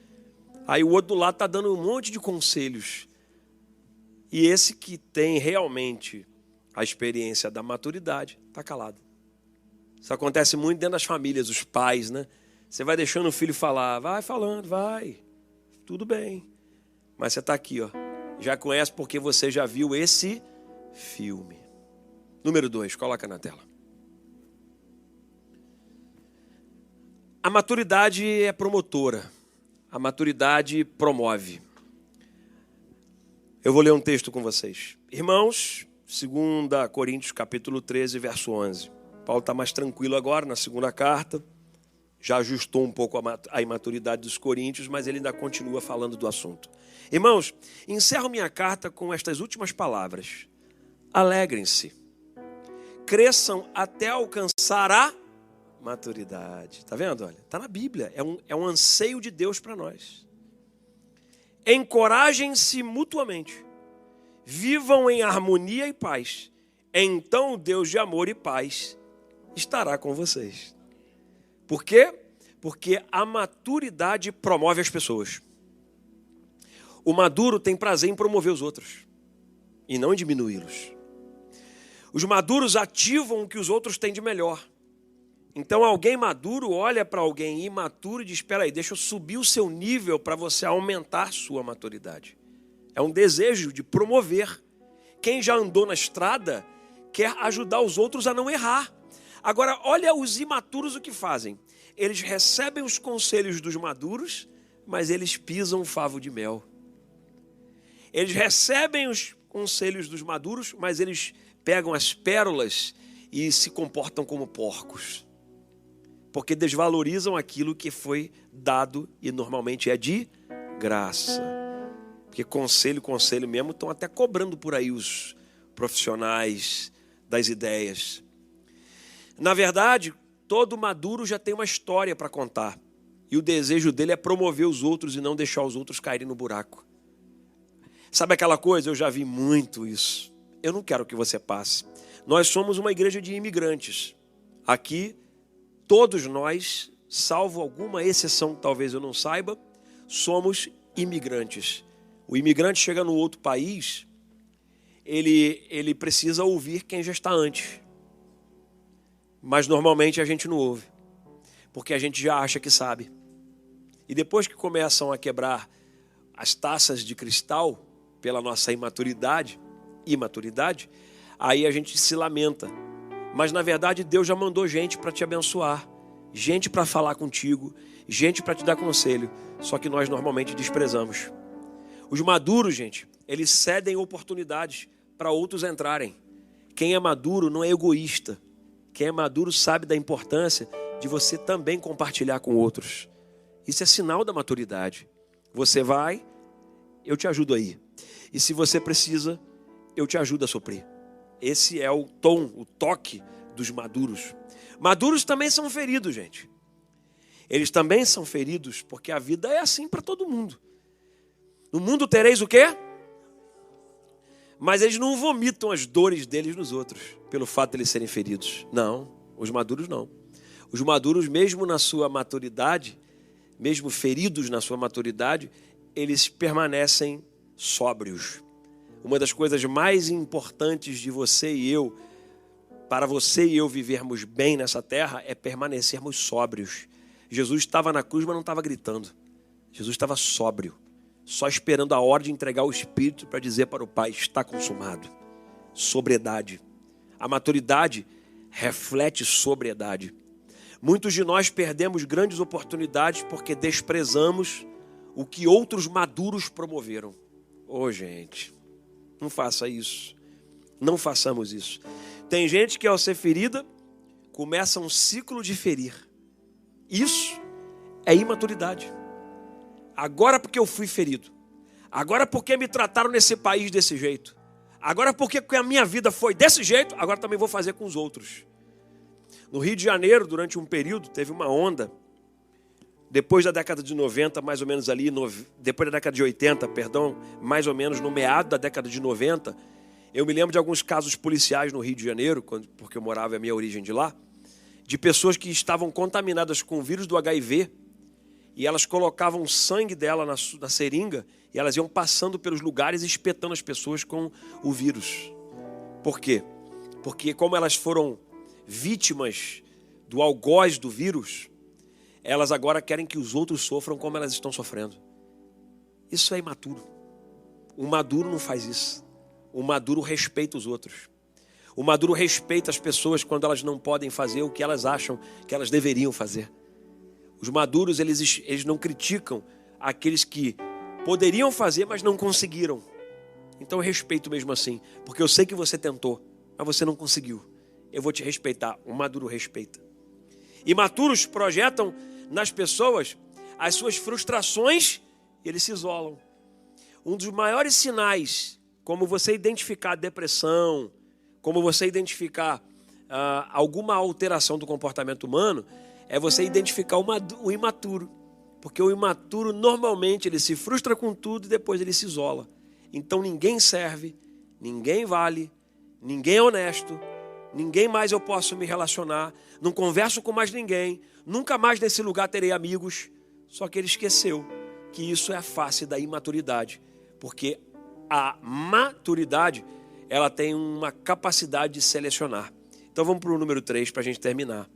Aí o outro do lado está dando um monte de conselhos. E esse que tem realmente a experiência da maturidade, está calado. Isso acontece muito dentro das famílias, os pais, né? Você vai deixando o filho falar, vai falando, vai, tudo bem. Mas você está aqui, ó, já conhece porque você já viu esse filme. Número 2, coloca na tela. A maturidade é promotora. A maturidade promove. Eu vou ler um texto com vocês. Irmãos, 2 Coríntios capítulo 13, verso 11. Paulo está mais tranquilo agora na segunda carta. Já ajustou um pouco a imaturidade dos coríntios, mas ele ainda continua falando do assunto. Irmãos, encerro minha carta com estas últimas palavras. Alegrem-se. Cresçam até alcançar a maturidade. Está vendo? Olha, está na Bíblia. É um anseio de Deus para nós. Encorajem-se mutuamente. Vivam em harmonia e paz. Então o Deus de amor e paz estará com vocês. Por quê? Porque a maturidade promove as pessoas. O maduro tem prazer em promover os outros e não em diminuí-los. Os maduros ativam o que os outros têm de melhor. Então alguém maduro olha para alguém imaturo e diz, espera aí, deixa eu subir o seu nível para você aumentar sua maturidade. É um desejo de promover. Quem já andou na estrada quer ajudar os outros a não errar. Agora, olha os imaturos o que fazem. Eles recebem os conselhos dos maduros, mas eles pisam o favo de mel. Eles recebem os conselhos dos maduros, mas eles pegam as pérolas e se comportam como porcos. Porque desvalorizam aquilo que foi dado e normalmente é de graça. Porque conselho mesmo, estão até cobrando por aí os profissionais das ideias. Na verdade, todo maduro já tem uma história para contar. E o desejo dele é promover os outros e não deixar os outros caírem no buraco. Sabe aquela coisa? Eu já vi muito isso. Eu não quero que você passe. Nós somos uma igreja de imigrantes. Aqui, todos nós, salvo alguma exceção que talvez eu não saiba, somos imigrantes. O imigrante chega no outro país, ele precisa ouvir quem já está antes. Mas normalmente a gente não ouve, porque a gente já acha que sabe. E depois que começam a quebrar as taças de cristal pela nossa imaturidade, aí a gente se lamenta. Mas na verdade Deus já mandou gente para te abençoar, gente para falar contigo, gente para te dar conselho, só que nós normalmente desprezamos. Os maduros, gente, eles cedem oportunidades para outros entrarem. Quem é maduro não é egoísta. Quem é maduro sabe da importância de você também compartilhar com outros. Isso é sinal da maturidade. Você vai, eu te ajudo aí. E se você precisa, eu te ajudo a suprir. Esse é o tom, o toque dos maduros. Maduros também são feridos, gente. Eles também são feridos porque a vida é assim para todo mundo. No mundo tereis o quê? Mas eles não vomitam as dores deles nos outros, pelo fato de eles serem feridos. Não, os maduros não. Os maduros, mesmo na sua maturidade, mesmo feridos na sua maturidade, eles permanecem sóbrios. Uma das coisas mais importantes de você e eu, para você e eu vivermos bem nessa terra, é permanecermos sóbrios. Jesus estava na cruz, mas não estava gritando. Jesus estava sóbrio, só esperando a hora de entregar o Espírito para dizer para o Pai, está consumado. Sobriedade. A maturidade reflete sobriedade. Muitos de nós perdemos grandes oportunidades porque desprezamos o que outros maduros promoveram. Gente, não faça isso. Não façamos isso. Tem gente que ao ser ferida, começa um ciclo de ferir. Isso é imaturidade. Agora porque eu fui ferido. Agora porque me trataram nesse país desse jeito. Agora porque a minha vida foi desse jeito, agora também vou fazer com os outros. No Rio de Janeiro, durante um período, teve uma onda. Depois da década de 90, mais ou menos ali, depois da década de 80, perdão, mais ou menos no meado da década de 90, eu me lembro de alguns casos policiais no Rio de Janeiro, porque eu morava, é a minha origem de lá, de pessoas que estavam contaminadas com o vírus do HIV, e elas colocavam sangue dela na seringa, e elas iam passando pelos lugares e espetando as pessoas com o vírus. Por quê? Porque como elas foram vítimas do algoz do vírus, elas agora querem que os outros sofram como elas estão sofrendo. Isso é imaturo. O maduro não faz isso. O maduro respeita os outros. O maduro respeita as pessoas quando elas não podem fazer o que elas acham que elas deveriam fazer. Os maduros, eles não criticam aqueles que poderiam fazer, mas não conseguiram. Então eu respeito mesmo assim, porque eu sei que você tentou, mas você não conseguiu. Eu vou te respeitar. O maduro respeita. Imaturos projetam nas pessoas as suas frustrações e eles se isolam. Um dos maiores sinais, como você identificar depressão, como você identificar alguma alteração do comportamento humano, é você identificar o imaturo. Porque o imaturo, normalmente, ele se frustra com tudo e depois ele se isola. Então ninguém serve, ninguém vale, ninguém é honesto, ninguém mais eu posso me relacionar, não converso com mais ninguém, nunca mais nesse lugar terei amigos. Só que ele esqueceu que isso é a face da imaturidade. Porque a maturidade, ela tem uma capacidade de selecionar. Então vamos para o número 3 para a gente terminar.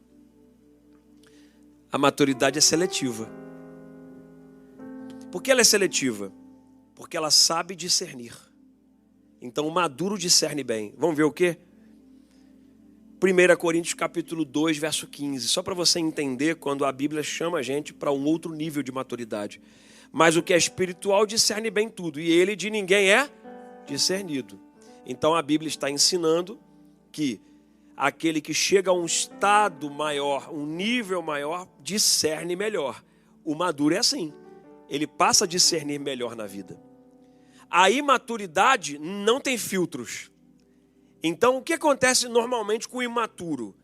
A maturidade é seletiva. Por que ela é seletiva? Porque ela sabe discernir. Então o maduro discerne bem. Vamos ver o quê? 1 Coríntios capítulo 2, verso 15. Só para você entender quando a Bíblia chama a gente para um outro nível de maturidade. Mas o que é espiritual discerne bem tudo. E ele de ninguém é discernido. Então a Bíblia está ensinando que aquele que chega a um estado maior, um nível maior, discerne melhor. O maduro é assim. Ele passa a discernir melhor na vida. A imaturidade não tem filtros. Então, o que acontece normalmente com o imaturo?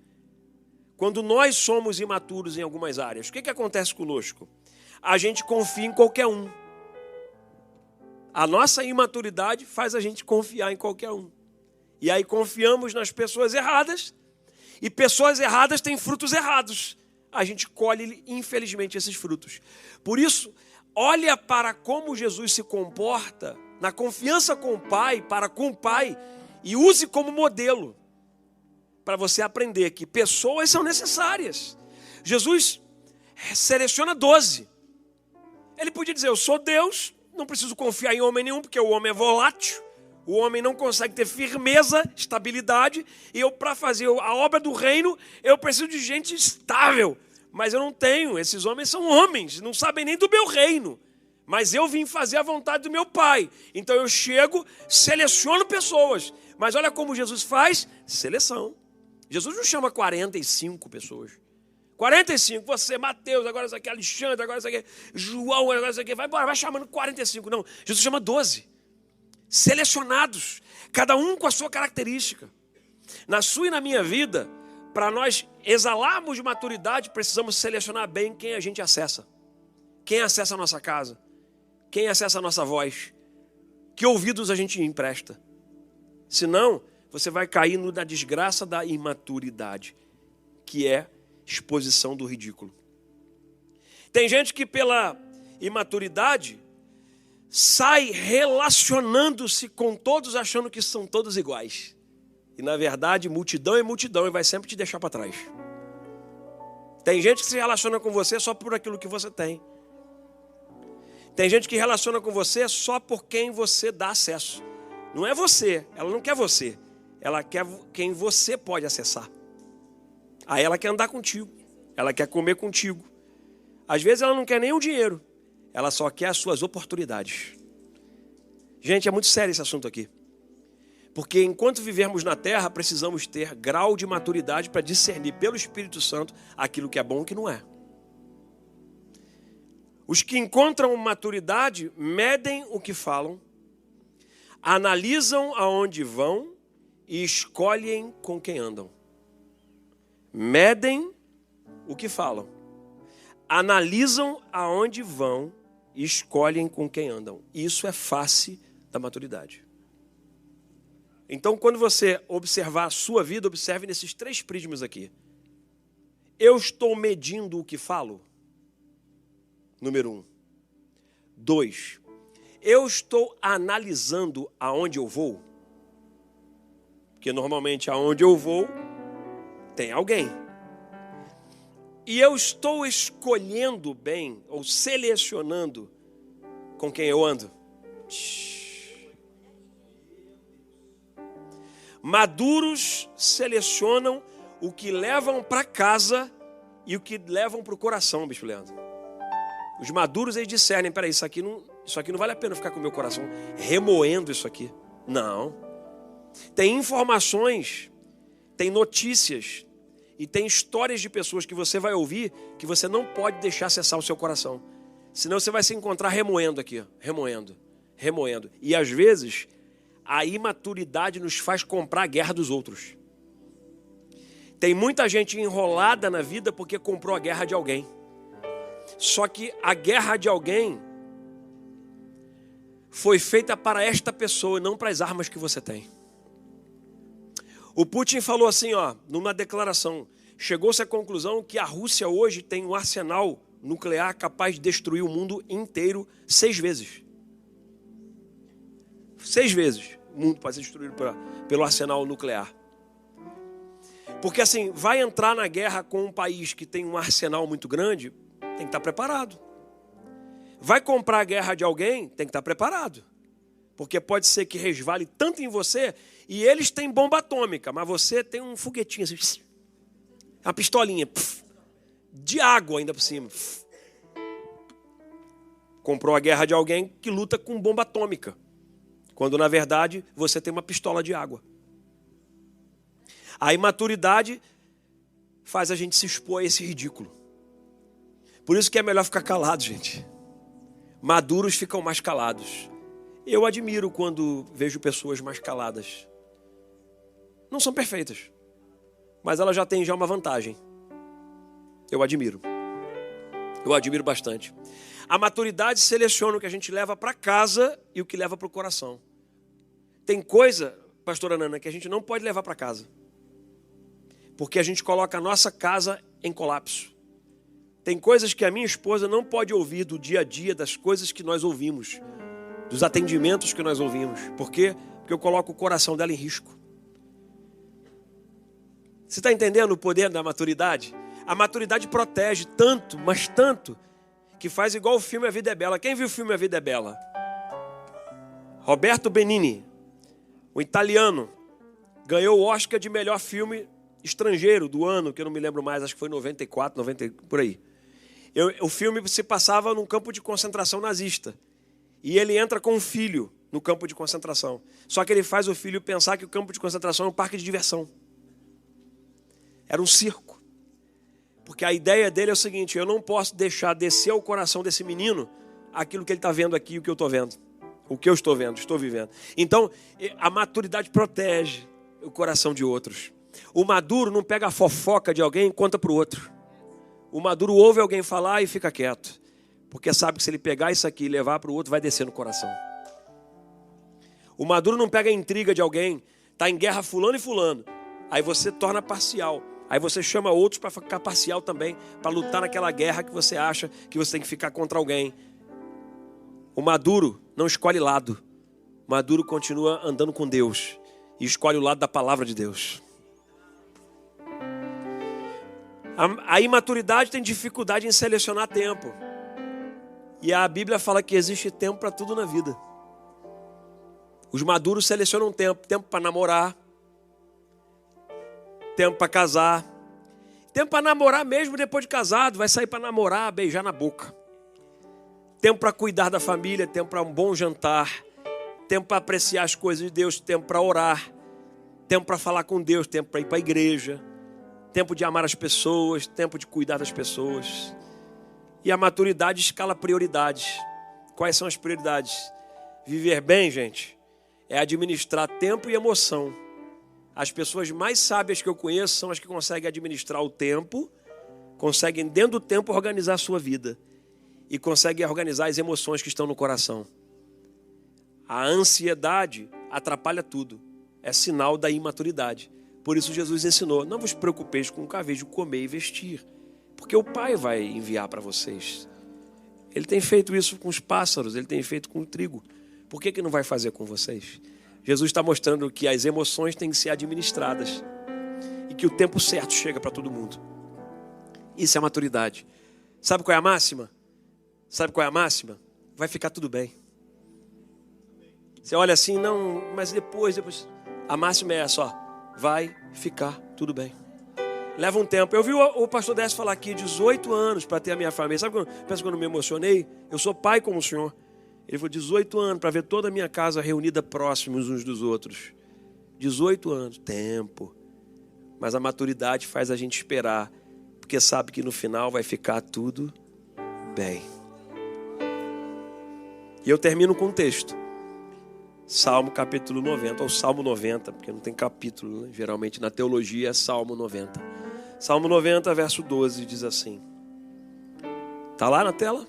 Quando nós somos imaturos em algumas áreas, o que acontece conosco? A gente confia em qualquer um. A nossa imaturidade faz a gente confiar em qualquer um. E aí confiamos nas pessoas erradas, e pessoas erradas têm frutos errados. A gente colhe, infelizmente, esses frutos. Por isso, olha para como Jesus se comporta na confiança com o Pai, para com o Pai, e use como modelo para você aprender que pessoas são necessárias. Jesus seleciona 12. Ele podia dizer, eu sou Deus, não preciso confiar em homem nenhum, porque o homem é volátil, o homem não consegue ter firmeza, estabilidade, e eu, para fazer a obra do reino, eu preciso de gente estável. Mas eu não tenho, esses homens são homens, não sabem nem do meu reino. Mas eu vim fazer a vontade do meu Pai. Então eu chego, seleciono pessoas. Mas olha como Jesus faz seleção. Jesus não chama 45 pessoas. 45, você, Mateus, agora isso aqui, Alexandre, agora isso aqui, João, agora isso aqui, vai embora, vai chamando 45. Não, Jesus chama 12. Selecionados, cada um com a sua característica. Na sua e na minha vida, para nós exalarmos de maturidade, precisamos selecionar bem quem a gente acessa. Quem acessa a nossa casa. Quem acessa a nossa voz. Que ouvidos a gente empresta. Senão, você vai cair na desgraça da imaturidade, que é exposição do ridículo. Tem gente que pela imaturidade sai relacionando-se com todos, achando que são todos iguais. E na verdade, multidão é multidão e vai sempre te deixar para trás. Tem gente que se relaciona com você só por aquilo que você tem. Tem gente que relaciona com você só por quem você dá acesso. Não é você, ela não quer você. Ela quer quem você pode acessar. Aí ela quer andar contigo. Ela quer comer contigo. Às vezes ela não quer nem o dinheiro. Ela só quer as suas oportunidades. Gente, é muito sério esse assunto aqui. Porque enquanto vivermos na terra, precisamos ter grau de maturidade para discernir pelo Espírito Santo aquilo que é bom e o que não é. Os que encontram maturidade medem o que falam, analisam aonde vão e escolhem com quem andam. Medem o que falam, analisam aonde vão e escolhem com quem andam. Isso é face da maturidade. Então, quando você observar a sua vida, observe nesses 3 prismas aqui. Eu estou medindo o que falo? Número 1. 2. Eu estou analisando aonde eu vou? Porque normalmente aonde eu vou, tem alguém. E eu estou escolhendo bem, ou selecionando com quem eu ando? Maduros selecionam o que levam para casa e o que levam para o coração, Bispo Leandro. Os maduros, eles discernem, peraí, isso aqui não vale a pena ficar com o meu coração remoendo isso aqui. Não. Tem informações, tem notícias e tem histórias de pessoas que você vai ouvir que você não pode deixar acessar o seu coração. Senão você vai se encontrar remoendo aqui, remoendo. E às vezes, a imaturidade nos faz comprar a guerra dos outros. Tem muita gente enrolada na vida porque comprou a guerra de alguém. Só que a guerra de alguém foi feita para esta pessoa e não para as armas que você tem. O Putin falou assim, numa declaração, chegou-se à conclusão que a Rússia hoje tem um arsenal nuclear capaz de destruir o mundo inteiro 6 vezes. 6 vezes o mundo pode ser destruído pelo arsenal nuclear. Porque assim, vai entrar na guerra com um país que tem um arsenal muito grande, tem que estar preparado. Vai comprar a guerra de alguém, tem que estar preparado. Porque pode ser que resvale tanto em você, e eles têm bomba atômica, mas você tem um foguetinho assim, uma pistolinha, de água ainda por cima. Comprou a guerra de alguém que luta com bomba atômica, quando na verdade você tem uma pistola de água. A imaturidade faz a gente se expor a esse ridículo. Por isso que é melhor ficar calado, gente. Maduros ficam mais calados. Eu admiro quando vejo pessoas mais caladas. Não são perfeitas, mas elas já têm uma vantagem. Eu admiro bastante. A maturidade seleciona o que a gente leva para casa e o que leva para o coração. Tem coisa, pastora Nana, que a gente não pode levar para casa, porque a gente coloca a nossa casa em colapso. Tem coisas que a minha esposa não pode ouvir do dia a dia, das coisas que nós ouvimos, dos atendimentos que nós ouvimos. Por quê? Porque eu coloco o coração dela em risco. Você está entendendo o poder da maturidade? A maturidade protege tanto, mas tanto, que faz igual o filme A Vida é Bela. Quem viu o filme A Vida é Bela? Roberto Benigni, o italiano, ganhou o Oscar de melhor filme estrangeiro do ano, que eu não me lembro mais, acho que foi 94, 90, por aí. O filme se passava num campo de concentração nazista. E ele entra com um filho no campo de concentração. Só que ele faz o filho pensar que o campo de concentração é um parque de diversão. Era um circo. Porque a ideia dele é o seguinte: eu não posso deixar descer ao coração desse menino aquilo que ele está vendo aqui, o que eu estou vendo. O que eu estou vendo, estou vivendo. Então, a maturidade protege. o coração de outros. O maduro não pega a fofoca de alguém e conta para o outro. O maduro ouve alguém falar e fica quieto. Porque sabe que se ele pegar isso aqui e levar para o outro, vai descer no coração. O maduro não pega a intriga de alguém, está em guerra fulano e fulano. Aí você torna parcial. Aí você chama outros para ficar parcial também, para lutar naquela guerra que você acha que você tem que ficar contra alguém. O maduro não escolhe lado. O maduro continua andando com Deus e escolhe o lado da palavra de Deus. A imaturidade tem dificuldade em selecionar tempo. E a Bíblia fala que existe tempo para tudo na vida. Os maduros selecionam tempo. Tempo para namorar. Tempo para casar. Tempo para namorar mesmo depois de casado. Vai sair para namorar, beijar na boca. Tempo para cuidar da família. Tempo para um bom jantar. Tempo para apreciar as coisas de Deus. Tempo para orar. Tempo para falar com Deus. Tempo para ir para a igreja. Tempo de amar as pessoas. Tempo de cuidar das pessoas. E a maturidade escala prioridades. Quais são as prioridades? Viver bem, gente, é administrar tempo e emoção. As pessoas mais sábias que eu conheço são as que conseguem administrar o tempo, conseguem dentro do tempo organizar a sua vida e conseguem organizar as emoções que estão no coração. A ansiedade atrapalha tudo. É sinal da imaturidade. Por isso Jesus ensinou, não vos preocupeis com o que haveis de comer e vestir. Porque o Pai vai enviar para vocês. Ele tem feito isso com os pássaros, ele tem feito com o trigo. Por que não vai fazer com vocês? Jesus está mostrando que as emoções têm que ser administradas. E que o tempo certo chega para todo mundo. Isso é maturidade. Sabe qual é a máxima? Sabe qual é a máxima? Vai ficar tudo bem. Você olha assim, não, mas depois. A máxima é essa, ó. Vai ficar tudo bem. Leva um tempo. Eu vi o pastor Décio falar aqui, 18 anos para ter a minha família. Sabe quando eu me emocionei? Eu sou pai como o senhor. Ele falou, 18 anos para ver toda a minha casa reunida próximos uns dos outros. 18 anos, tempo. Mas a maturidade faz a gente esperar, porque sabe que no final vai ficar tudo bem. E eu termino com um texto. Salmo capítulo 90, ou Salmo 90, porque não tem capítulo, né? Geralmente na teologia é Salmo 90. Salmo 90, verso 12, diz assim. Está lá na tela?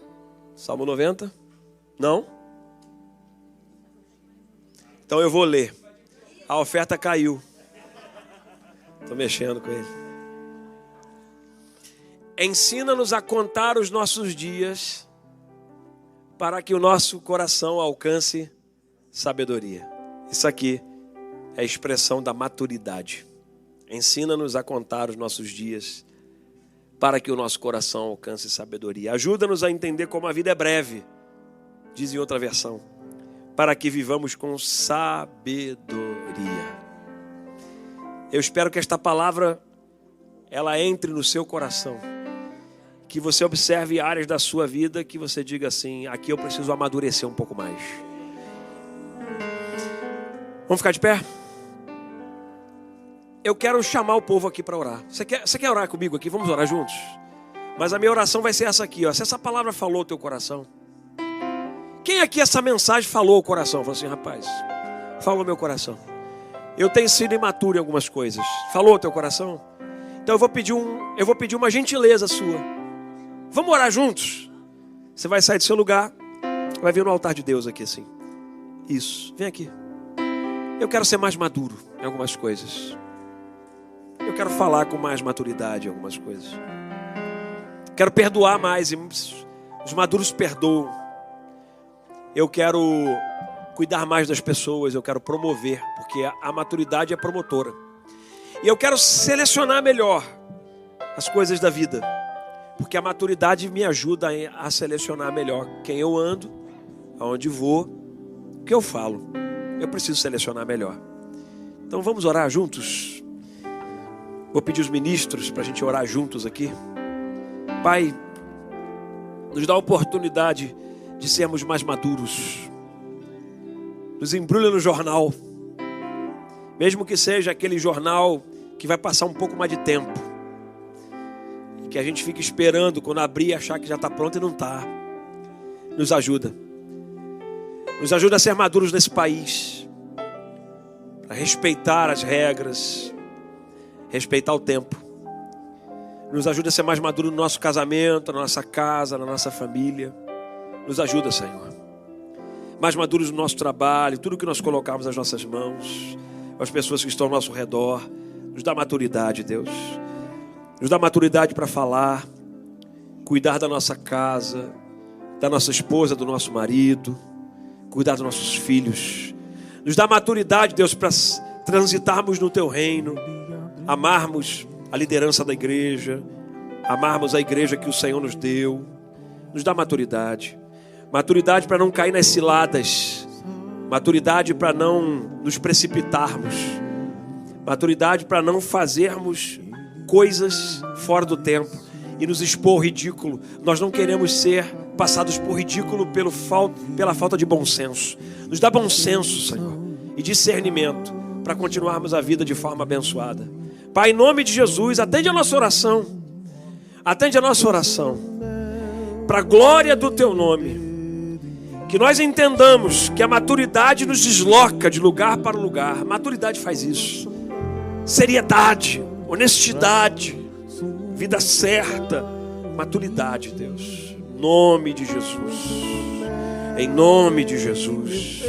Salmo 90? Não? Então eu vou ler. A oferta caiu. Estou mexendo com ele. Ensina-nos a contar os nossos dias para que o nosso coração alcance sabedoria. Isso aqui é a expressão da maturidade. Ensina-nos a contar os nossos dias para que o nosso coração alcance sabedoria. Ajuda-nos a entender como a vida é breve, diz em outra versão, para que vivamos com sabedoria. Eu espero que esta palavra ela entre no seu coração, que você observe áreas da sua vida que você diga assim, aqui eu preciso amadurecer um pouco mais. Vamos ficar de pé? Eu quero chamar o povo aqui para orar. Você quer orar comigo aqui? Vamos orar juntos? Mas a minha oração vai ser essa aqui, ó. Se essa palavra falou o teu coração. Quem aqui essa mensagem falou o coração? Falou assim, rapaz, falou meu coração. Eu tenho sido imaturo em algumas coisas. Falou o teu coração? Então eu vou pedir uma gentileza sua. Vamos orar juntos? Você vai sair do seu lugar, vai vir no altar de Deus aqui assim. Isso, vem aqui. Eu quero ser mais maduro em algumas coisas. Eu quero falar com mais maturidade em algumas coisas. Quero perdoar mais. Os maduros perdoam. Eu quero cuidar mais das pessoas. Eu quero promover. Porque a maturidade é promotora. E eu quero selecionar melhor as coisas da vida. Porque a maturidade me ajuda a selecionar melhor quem eu ando, aonde vou, o que eu falo. Eu preciso selecionar melhor. Então vamos orar juntos? Vou pedir os ministros para a gente orar juntos aqui. Pai, nos dá a oportunidade de sermos mais maduros. Nos embrulha no jornal. Mesmo que seja aquele jornal que vai passar um pouco mais de tempo. Que a gente fique esperando quando abrir e achar que já está pronto e não está. Nos ajuda. Nos ajuda a ser maduros nesse país. para respeitar as regras, respeitar o tempo. Nos ajuda a ser mais maduro no nosso casamento, na nossa casa, na nossa família. Nos ajuda, Senhor. Mais maduros no nosso trabalho, tudo que nós colocamos nas nossas mãos, as pessoas que estão ao nosso redor. Nos dá maturidade, Deus. Nos dá maturidade para falar, cuidar da nossa casa, da nossa esposa, do nosso marido, cuidar dos nossos filhos. Nos dá maturidade, Deus, para transitarmos no Teu reino, amarmos a liderança da igreja, amarmos a igreja que o Senhor nos deu. Nos dá maturidade. Maturidade para não cair nas ciladas. Maturidade para não nos precipitarmos. Maturidade para não fazermos coisas fora do tempo e nos expor ao ridículo. Nós não queremos ser passados por ridículo pela falta de bom senso. Nos dá bom senso, Senhor, e discernimento para continuarmos a vida de forma abençoada. Pai, em nome de Jesus, atende a nossa oração. Atende a nossa oração. Para a glória do Teu nome. Que nós entendamos que a maturidade nos desloca de lugar para lugar. A maturidade faz isso. Seriedade, honestidade, vida certa, maturidade, Deus. Em nome de Jesus. Em nome de Jesus.